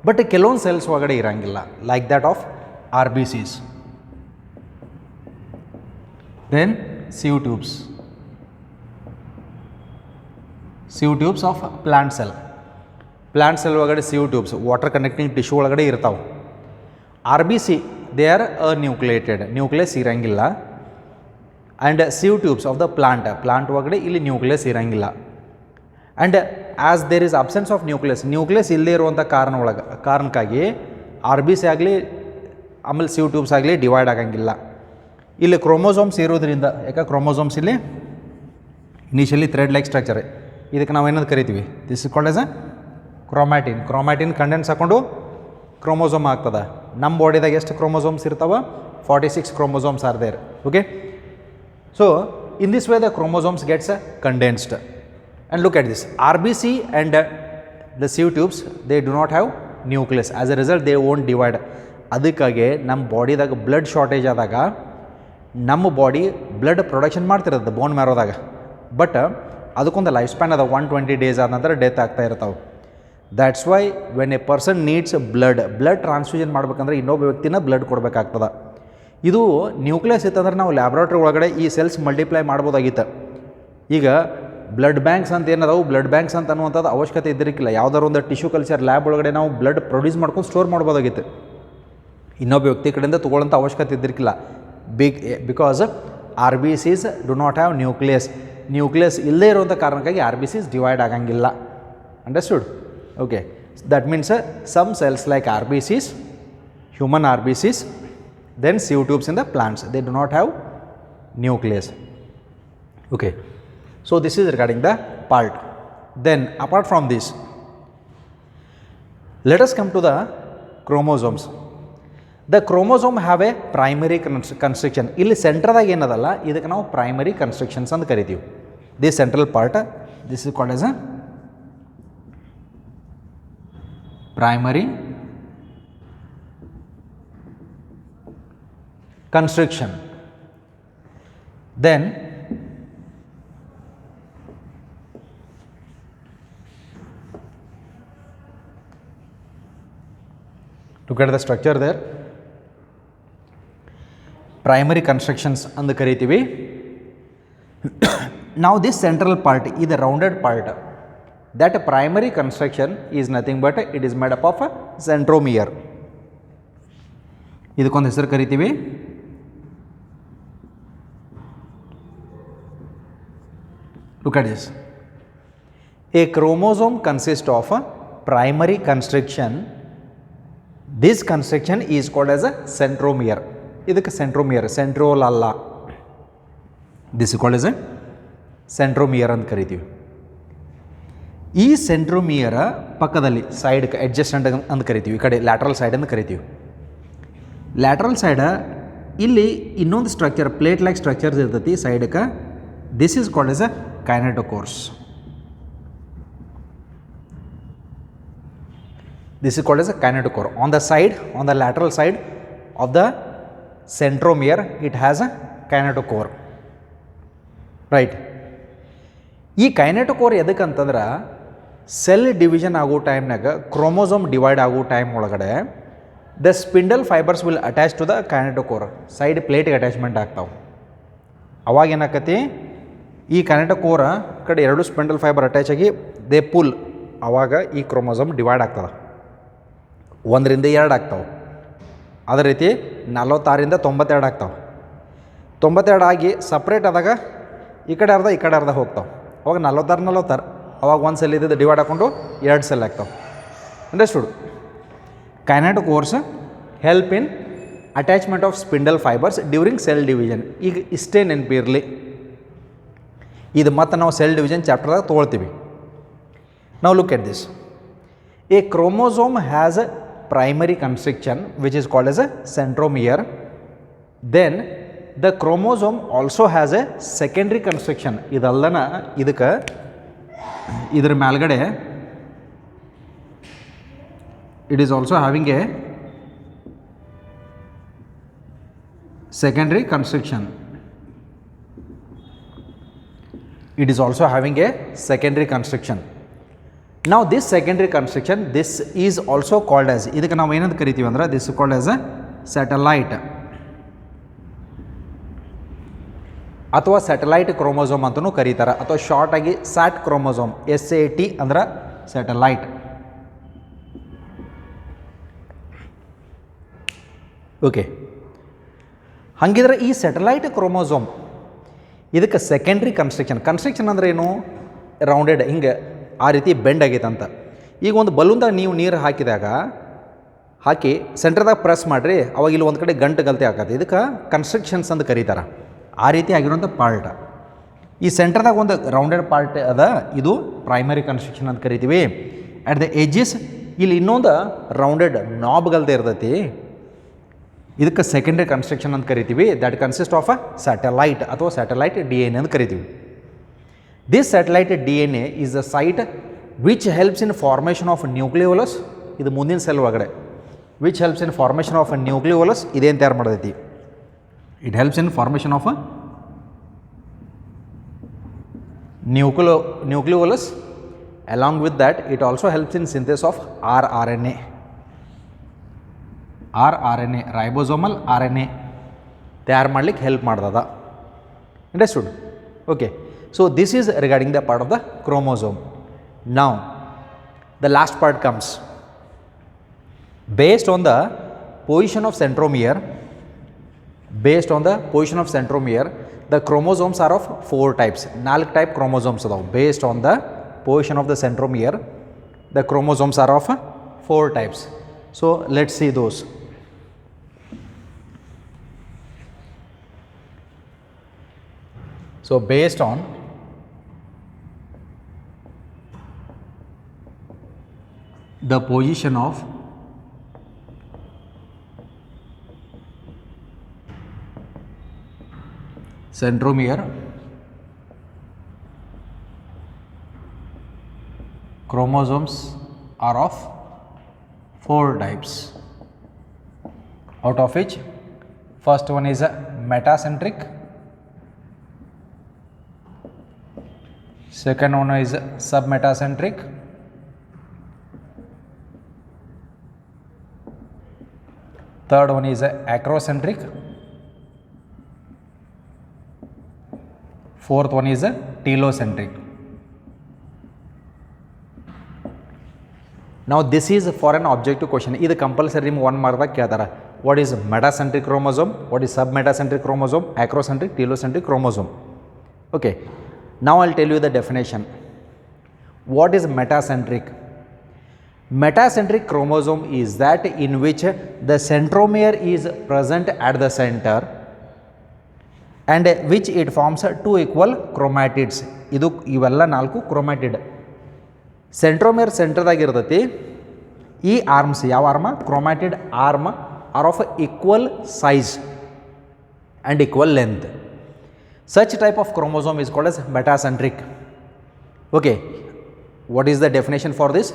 [SPEAKER 1] ಬಟ್ ಕೆಲವೊಂದು ಸೆಲ್ಸ್ ಒಳಗಡೆ ಇರೋಂಗಿಲ್ಲ. Like that of R B Cs, then sieve tubes, sieve tubes of plant cell. Plant cell ಒಳಗಡೆ sieve tubes water connecting tissue ಒಳಗಡೆ ಇರ್ತಾವೆ. R B C they are anucleated, nucleus ಇರೋಂಗಿಲ್ಲ. And sieve tubes of the plant ಒಳಗಡೆ ಇಲ್ಲಿ nucleus ಇರೋಂಗಿಲ್ಲ. And as there is absence of nucleus ಇಲ್ಲದೇ ಇರುವಂಥ ಕಾರಣಕ್ಕಾಗಿ ಆರ್ ಬಿ ಸಿ ಆಗಲಿ ಆಮೇಲೆ ಸಿವ್ ಟ್ಯೂಬ್ಸ್ ಆಗಲಿ ಡಿವೈಡ್ ಆಗಂಗಿಲ್ಲ. ಇಲ್ಲಿ ಕ್ರೋಮೋಸೋಮ್ಸ್ ಇರೋದ್ರಿಂದ, ಯಾಕೆ ಕ್ರೋಮೋಸೋಮ್ಸ್ ಇಲ್ಲಿ ಇನಿಷಿಯಲಿ ಥ್ರೆಡ್ ಲೈಕ್ ಸ್ಟ್ರಕ್ಚರ್, ಇದಕ್ಕೆ ನಾವು ಏನಂತ ಕರಿತೀವಿ? This is called as a chromatin. Chromatin condense ಹಾಕೊಂಡು ಕ್ರೋಮೋಸೋಮ್ ಆಗ್ತದೆ. ನಮ್ಮ ಬಾಡಿದಾಗ ಎಷ್ಟು ಕ್ರೋಮೋಸೋಮ್ಸ್ ಇರ್ತಾವೆ? 46 chromosomes are there. Okay, so in this way the chromosomes gets condensed. And look at this, R B C and the sieve tubes they do not have nucleus. As a result they won't divide. ಅದಕ್ಕಾಗಿ ನಮ್ಮ ಬಾಡಿದಾಗ blood shortage ಆದಾಗ ನಮ್ಮ body blood production ಮಾಡ್ತಿರೋದು ಬೋನ್ ಮ್ಯಾರೋದಾಗ. But ಅದಕ್ಕೊಂದು life span ಅದ. 120 days ಆದ ನಂತರ death ಆಗ್ತಾ ಇರ್ತಾವೆ. That's why when A person needs blood transfusion ಮಾಡ್ಬೇಕಂದ್ರೆ ಇನ್ನೊಬ್ಬ ವ್ಯಕ್ತಿನ ಬ್ಲಡ್ ಕೊಡಬೇಕಾಗ್ತದೆ. ಇದು ನ್ಯೂಕ್ಲಿಯಸ್ ಇತ್ತಂದ್ರೆ ನಾವು ಲ್ಯಾಬ್ರೇಟ್ರಿ ಒಳಗಡೆ ಈ ಸೆಲ್ಸ್ ಮಲ್ಟಿಪ್ಲೈ ಮಾಡ್ಬೋದಾಗಿತ್ತು. ಈಗ ಬ್ಲಡ್ ಬ್ಯಾಂಕ್ಸ್ ಅಂತ ಏನದಾವು, ಬ್ಲಡ್ ಬ್ಯಾಂಕ್ಸ್ ಅಂತ ಅನ್ನುವಂಥದ್ದು ಅವಶ್ಯಕತೆ ಇದ್ದಿರಕ್ಕಿಲ್ಲ. ಯಾವುದಾದ್ರು ಒಂದು ಟಿಶ್ಯೂ ಕಲ್ಚರ್ ಲ್ಯಾಬ್ ಒಳಗಡೆ ನಾವು ಬ್ಲಡ್ ಪ್ರೊಡ್ಯೂಸ್ ಮಾಡ್ಕೊಂಡು ಸ್ಟೋರ್ ಮಾಡ್ಬೋದಾಗಿತ್ತು. ಇನ್ನೊಬ್ಬ ವ್ಯಕ್ತಿ ಕಡೆಯಿಂದ ತೊಗೊಳ್ಳೋಂಥ ಅವಶ್ಯಕತೆ ಇದ್ದಿರಕ್ಕಿಲ್ಲ. Because R B Cs do not have nucleus ಇಲ್ಲದೇ ಇರುವಂಥ ಕಾರಣಕ್ಕಾಗಿ ಆರ್ ಬಿ ಸಿಸ್ ಡಿವೈಡ್ ಆಗಂಗಿಲ್ಲ. Understood? Okay, that means some cells like R B Cs, human R B Cs, then sieve tubes in the plants, they do not have nucleus. Okay, so this is regarding the part. Then apart from this, let us come to the chromosomes. The chromosome have a primary construction. ಇಲ್ಲಿ ಸೆಂಟ್ರದಾಗ ಏನದಲ್ಲ, ಇದಕ್ಕೆ ನಾವು primary constructions ಅಂತ ಕರಿತೀವಿ. this central part, this is called as a primary constriction. Then look at the structure there. Primary constructions and ಕರಿತೀವಿ. Now this central part is the rounded part. That primary construction is nothing but it is made up of a centromere. ಇದಕ್ಕೊಂದು ಹೆಸರು ಕರಿತೀವಿ Look at this. A chromosome consists of a primary constriction. This constriction is called as a centromere. ಇದಕ್ಕೆ centromere, ಸೆಂಟ್ರೋಲ್ ಅಲ್ಲ. This is called as A centromere ಅಂತ ಕರಿತೀವಿ. ಈ ಸೆಂಟ್ರೋಮಿಯರ ಪಕ್ಕದಲ್ಲಿ side adjacent ಅಂತ ಕರಿತೀವಿ. ಈ ಕಡೆ ಲ್ಯಾಟ್ರಲ್ ಸೈಡ್ ಅಂತ ಕರಿತೀವಿ. ಲ್ಯಾಟ್ರಲ್ ಸೈಡ ಇಲ್ಲಿ ಇನ್ನೊಂದು ಸ್ಟ್ರಕ್ಚರ್, ಪ್ಲೇಟ್ ಲೈಕ್ ಸ್ಟ್ರಕ್ಚರ್ಸ್ ಇರ್ತೈತಿ ಸೈಡ್ಗೆ. This is called S A kinetochores. This is called as a kinetochore. On the side, on the lateral side of the centromere, it has a kinetochore. Right. ಈ kinetochore ಎದಕ್ಕಂತಂದ್ರೆ cell division ಆಗೋ ಟೈಮ್ನಾಗ chromosome divide ಆಗೋ time ಒಳಗಡೆ the spindle fibres will attach to the kinetochore, side ಪ್ಲೇಟ್ಗೆ attachment ಆಗ್ತಾವೆ. ಅವಾಗ ಏನಾಕತಿ ಈ ಕೈನೆಟೋಕೋರ ಕಡೆ ಎರಡು ಸ್ಪಿಂಡಲ್ ಫೈಬರ್ ಅಟ್ಯಾಚ್ ಆಗಿ ದೇ ಪುಲ್, ಆವಾಗ ಈ ಕ್ರೋಮೋಸೋಮ್ ಡಿವೈಡ್ ಆಗ್ತದೆ, 1ರಿಂದ 2 ಆಗ್ತಾವೆ. ಅದೇ ರೀತಿ 46ರಿಂದ 92 ಆಗ್ತಾವೆ. 92 ಆಗಿ ಸಪ್ರೇಟ್ ಆದಾಗ ಈ ಕಡೆ ಅರ್ಧ ಹೋಗ್ತಾವೆ. ಅವಾಗ 46 ಅವಾಗ ಒಂದು ಸೆಲ್ ಇದ್ದಿದ್ದು ಡಿವೈಡ್ ಹಾಕ್ಕೊಂಡು 2 ಸೆಲ್ ಆಗ್ತಾವೆ. Understood. Kinetochores help in attachment of spindle fibres during cell division. ಈಗ ಇಷ್ಟೇ ನೆನಪಿರಲಿ, ಇದು ಮತ್ತು ನಾವು ಸೆಲ್ ಡಿವಿಷನ್ ಚಾಪ್ಟರ್ದಾಗ ತೊಗೊಳ್ತೀವಿ. ನಾವು look at this. A chromosome has a primary constriction which is called as a centromere. Then the chromosome also has a secondary constriction. ಇದಲ್ಲನ ಇದಕ್ಕೆ ಇದರ ಮೇಲ್ಗಡೆ it is also having a secondary constriction. It is also having a secondary constriction. Now this secondary constriction, this is also called as, ಇದಕ್ಕೆ ನಾವು ಏನಂತ ಕರಿತೀವಿ ಅಂದ್ರೆ this is called as a satellite ಅಥವಾ satellite chromosome ಅಂತಲೂ ಕರೀತಾರೆ, ಅಥವಾ short ಆಗಿ ಸ್ಯಾಟ್ ಕ್ರೋಮೋಸೋಮ್, SAT ಅಂದ್ರೆ ಸ್ಯಾಟಲೈಟ್. ಓಕೆ, ಹಾಗಿದ್ರೆ ಈ ಸ್ಯಾಟಲೈಟ್ ಕ್ರೋಮೋಸೋಮ್ ಇದಕ್ಕೆ ಸೆಕೆಂಡ್ರಿ ಕನ್ಸ್ಟ್ರಕ್ಷನ್ ಅಂದ್ರೆ ಏನು? ರೌಂಡೆಡ್ ಹಿಂಗೆ ಆ ರೀತಿ ಬೆಂಡ್ ಆಗೈತೆ ಅಂತ. ಈಗ ಒಂದು ಬಲೂನ್ದಾಗ ನೀವು ನೀರು ಹಾಕಿ ಸೆಂಟ್ರದಾಗ ಪ್ರೆಸ್ ಮಾಡಿರಿ, ಅವಾಗ ಇಲ್ಲಿ ಒಂದು ಕಡೆ ಗಂಟೆ ಆಗತ್ತೆ. ಇದಕ್ಕೆ ಕನ್ಸ್ಟ್ರಕ್ಷನ್ಸ್ ಅಂತ ಕರೀತಾರೆ. ಆ ರೀತಿ ಆಗಿರುವಂಥ ಪಾರ್ಟ್, ಈ ಸೆಂಟ್ರದಾಗ ಒಂದು ರೌಂಡೆಡ್ ಪಾರ್ಟ್ ಅದ, ಇದು ಪ್ರೈಮರಿ ಕನ್ಸ್ಟ್ರಕ್ಷನ್ ಅಂತ ಕರಿತೀವಿ. ಅಟ್ ದ ಎಜ್ಜಸ್ ಇಲ್ಲಿ ಇನ್ನೊಂದು ರೌಂಡೆಡ್ ನಾಬ್ಗಲ್ದೇ ಇರ್ತೈತಿ, ಇದಕ್ಕೆ ಸೆಕೆಂಡರಿ ಕನ್ಸ್ಟ್ರಕ್ಷನ್ ಅಂತ ಕರಿತೀವಿ. That consist of a satellite ಅಥವಾ ಸ್ಯಾಟಲೈಟ್ DNA ಅಂತ ಕರಿತೀವಿ. This satellite DNA is the site which helps in formation of nucleolus. ಇದು ಮುಂದಿನ ಸೆಲ್ ಒಳಗಡೆ which helps in formation of a nucleolus. ಇದೇನು ತಯಾರು ಮಾಡತೈತಿ? It helps in formation of a nucleolus. Along with that, it also helps in synthesis of rRNA, ribosomal RNA ತಯಾರು ಮಾಡ್ಲಿಕ್ಕೆ help ಮಾಡ್ತದ. Understood? Okay, so this is regarding the part of the chromosome. Now the last part comes. Based on the position of centromere, the chromosomes are of 4 types. 4 type chromosomes are based on the position of the centromere. The chromosomes are of 4 types. So let's see those. So based on the position of centromere, chromosomes are of 4 types, out of which first one is a metacentric, second one is submetacentric, third one is acrocentric, fourth one is telocentric. Now this is for an objective question. This compulsory 1 mark ಕೇಳ್ತಾರೆ. What is metacentric chromosome? What is submetacentric chromosome? Acrocentric, telocentric chromosome. Okay. Now I'll tell you the definition. What is metacentric? Metacentric chromosome is that in which the centromere is present at the center and which it forms 2 equal chromatids. ಇದು ಇವೆಲ್ಲ 4 ಕ್ರೋಮ್ಯಾಟಿಡ್. ಸೆಂಟ್ರೋಮೇರ್ ಸೆಂಟರ್ದಾಗ ಇರ್ತೈತಿ. ಈ arms ಯಾವ ಆರ್ಮ? Chromatid arm are of equal size and equal length. Such type of chromosome is called as metacentric. Okay, what is the definition for this?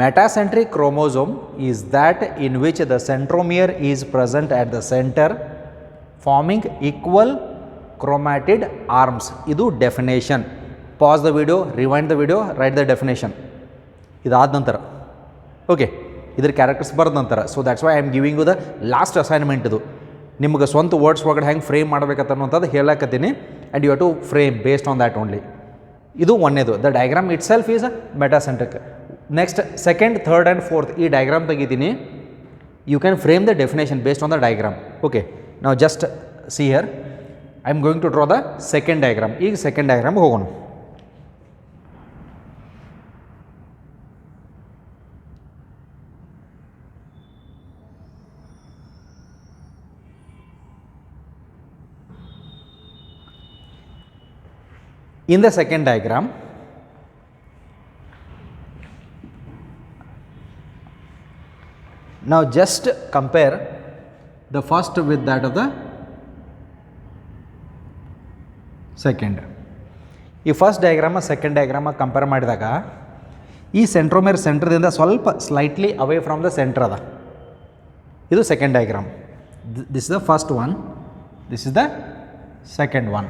[SPEAKER 1] Metacentric chromosome is that in which the centromere is present at the center forming equal chromatid arms. Idu definition. Pause the video, rewind the video, write the definition. ಇದಾದ ನಂತರ okay ಇದ್ರ characters ಬರೆದ ನಂತರ, so that's why I am giving you the last assignment. ಇದು ನಿಮ್ಗೆ ಸ್ವಂತ words ಒಳಗಡೆ ಹೆಂಗೆ ಫ್ರೇಮ್ ಮಾಡಬೇಕಂತ ಅನ್ನೋಂಥದ್ದು ಹೇಳಕತ್ತೀನಿ. And you have to frame based on that only. ಇದು ಒಂದೇದು, the diagram itself is metacentric. Next second, third and fourth ಈ ಡಯಾಗ್ರಾಮ್ ತೆಗಿತೀನಿ. You can frame the definition based on the diagram. Okay, ನಾವು just see here I am going to draw the second diagram. ಈಗ second ಡಯಾಗ್ರಾಮ್ಗೆ ಹೋಗೋಣ. In the second diagram, now just compare the first with that of the second. ಈ first diagram second diagram compare ಮಾಡಿದಾಗ ಈ centromere ಸೆಂಟ್ರದಿಂದ ಸ್ವಲ್ಪ slightly away from the centre ಅದ. ಇದು second diagram. This is the first one, this is the second one.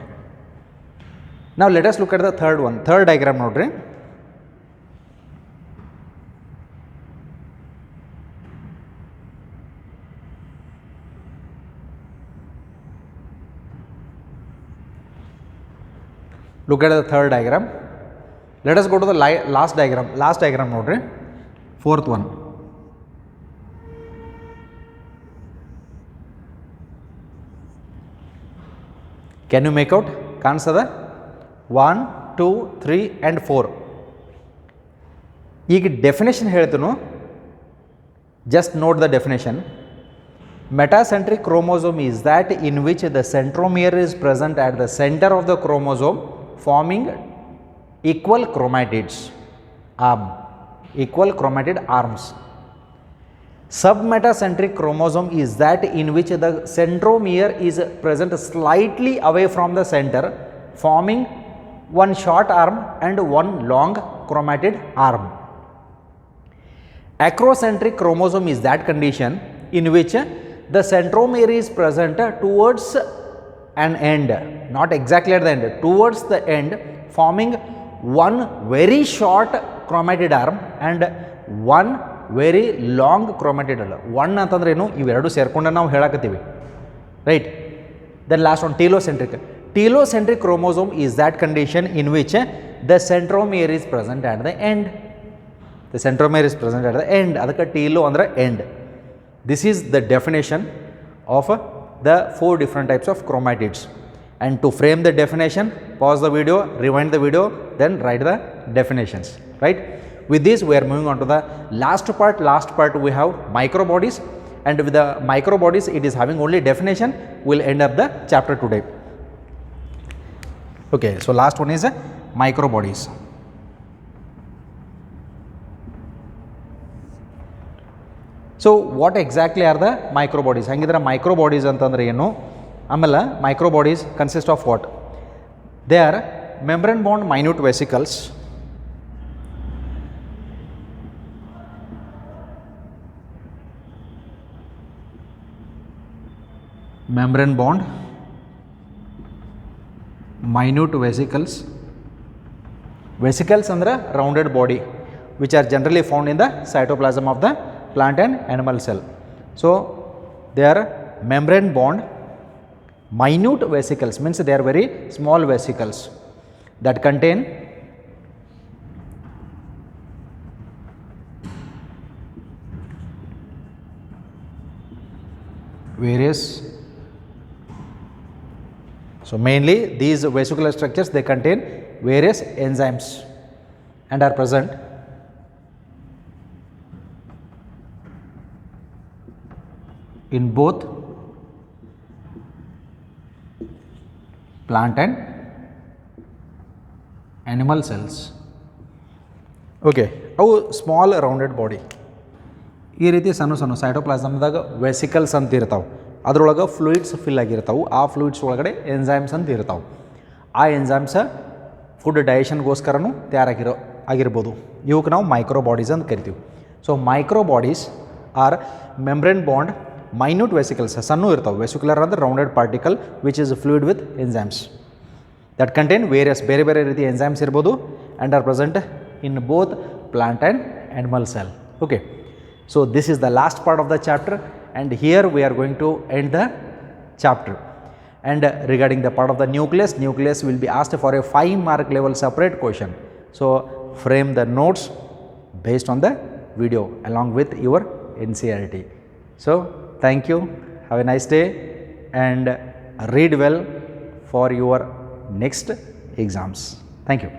[SPEAKER 1] Now let us look at the third one. Third diagram ನೋಡ್ರಿ. Look at the third diagram. Let us go to the last diagram. Last diagram ನೋಡ್ರಿ. Fourth one. Can you make out? ಕಾಣಿಸ್ತದ? 1, 2, 3 and 4. ಈಗ definition ಹೇಳ್ತೀನು, just note the definition. Metacentric chromosome is that in which the centromere is present at the centre of the chromosome forming equal chromatids equal chromatid arms. Submetacentric chromosome is that in which the centromere is present slightly away from the center, forming one short arm and one long chromatid arm. Acrocentric chromosome is that condition in which the centromere is present towards an end, not exactly at the end, towards the end, forming one very short chromatid arm and one very long chromatid ಅಲ್ಲ. One ಅಂತಂದ್ರೆ ಏನು, ಇವೆರಡು ಸೇರ್ಕೊಂಡು ನಾವು ಹೇಳಕತ್ತೀವಿ, right. Then last one telocentric. Telocentric chromosome is that condition in which the centromere is present at the end. The centromere is present at the end, ಅದಕ್ಕೆ telo ಅಂದರೆ end. This is the definition of the 4 different types of chromatids. And to frame the definition, pause the video, rewind the video, then write the definitions, right. With this we are moving on to the last part. Last part we have microbodies, and with the microbodies it is having only definition. We will end up the chapter today. Okay, so last one is microbodies. So what exactly are the microbodies? hangidra microbodies antandre enu, amela microbodies consist of what? They are membrane bound minute vesicles, membrane bound minute vesicles. Vesicles andre rounded body which are generally found in the cytoplasm of the plant and animal cell. So they are membrane bound minute vesicles, means they are very small vesicles that contain various. So mainly these vesicular structures, they contain various enzymes and are present in both plant and animal cells. Okay, ಅವು small rounded body, ಈ ರೀತಿ ಸಣ್ಣ ಸಣ್ಣ ಸೈಟೋಪ್ಲಾಸಮ್ದಾಗ vesicles ಅಂತ ಇರ್ತಾವೆ. ಅದರೊಳಗೆ fluids fill ಆಗಿರ್ತಾವೆ. ಆ fluids ಒಳಗಡೆ ಎಂಜೈಮ್ಸ್ ಅಂತ ಇರ್ತಾವೆ. ಆ ಎಂಜೈಮ್ಸ್ ಫುಡ್ ಡೈಜೆಷನ್ಗೋಸ್ಕರನೂ ಆಗಿರ್ಬೋದು. ಇವಕ್ಕೆ ನಾವು ಮೈಕ್ರೋಬಾಡೀಸ್ ಅಂತ ಕರಿತೀವಿ. ಸೊ microbodies are membrane bound minute vesicles, ಸಣ್ಣ ಇರ್ತಾವೆ. ವೆಸಿಕ್ಯುಲರ್ ಅಂದರೆ rounded particle which is fluid with enzymes. that contain various ಬೇರೆ ಬೇರೆ ರೀತಿ enzymes ಇರ್ಬೋದು and are present in both plant and animal cell. Okay. So, this is the last part of the chapter, and here we are going to end the chapter. And regarding the part of the nucleus, nucleus will be asked for a 5-mark level separate question. So, frame the notes based on the video along with your NCERT. So, thank you, have a nice day, and read well for your next exams. Thank you.